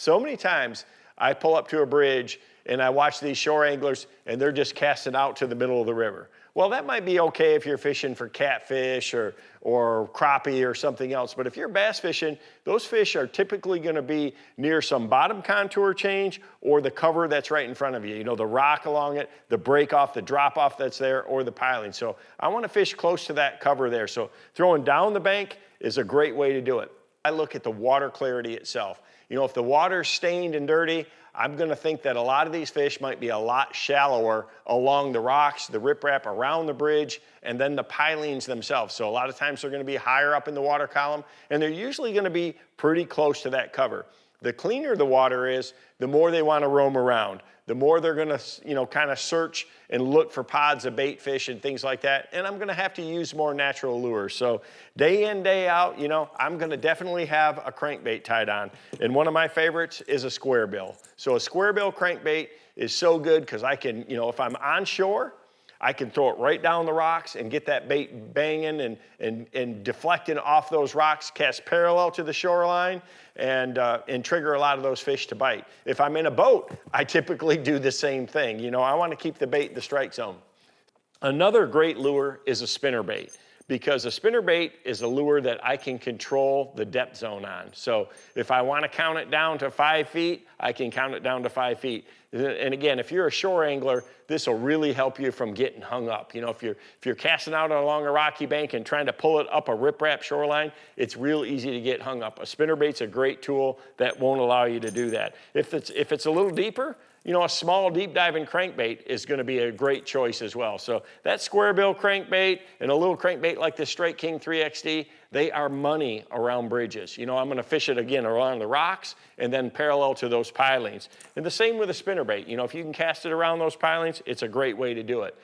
So many times I pull up to a bridge and I watch these shore anglers and they're just casting out to the middle of the river. Well, that might be okay if you're fishing for catfish or crappie or something else, but if you're bass fishing, those fish are typically gonna be near some bottom contour change or the cover that's right in front of you. You know, the rock along it, the break off, the drop off that's there, or the piling. So I wanna fish close to that cover there. So throwing down the bank is a great way to do it. I look at the water clarity itself. You know, if the water's stained and dirty, I'm gonna think that a lot of these fish might be a lot shallower along the rocks, the riprap around the bridge, and then the pilings themselves. So a lot of times they're gonna be higher up in the water column, and they're usually gonna be pretty close to that cover. The cleaner the water is, the more they wanna roam around. The more they're gonna, you know, kind of search and look for pods of bait fish and things like that. And I'm gonna have to use more natural lures. So day in, day out, you know, I'm gonna definitely have a crankbait tied on. And one of my favorites is a square bill. So a square bill crankbait is so good because I can, you know, if I'm on shore, I can throw it right down the rocks and get that bait banging and deflecting off those rocks, cast parallel to the shoreline, and trigger a lot of those fish to bite. If I'm in a boat, I typically do the same thing. You know, I want to keep the bait in the strike zone. Another great lure is a spinnerbait, because a spinnerbait is a lure that I can control the depth zone on. So if I want to count it down to 5 feet, I can count it down to 5 feet. And again, if you're a shore angler, this will really help you from getting hung up. You know, if you're casting out along a rocky bank and trying to pull it up a riprap shoreline, it's real easy to get hung up. A spinnerbait's a great tool that won't allow you to do that. If it's a little deeper, you know, a small deep diving crankbait is gonna be a great choice as well. So that square bill crankbait and a little crankbait like this Strike King 3XD, they are money around bridges. You know, I'm gonna fish it again around the rocks and then parallel to those pilings. And the same with a spinnerbait. You know, if you can cast it around those pilings, it's a great way to do it.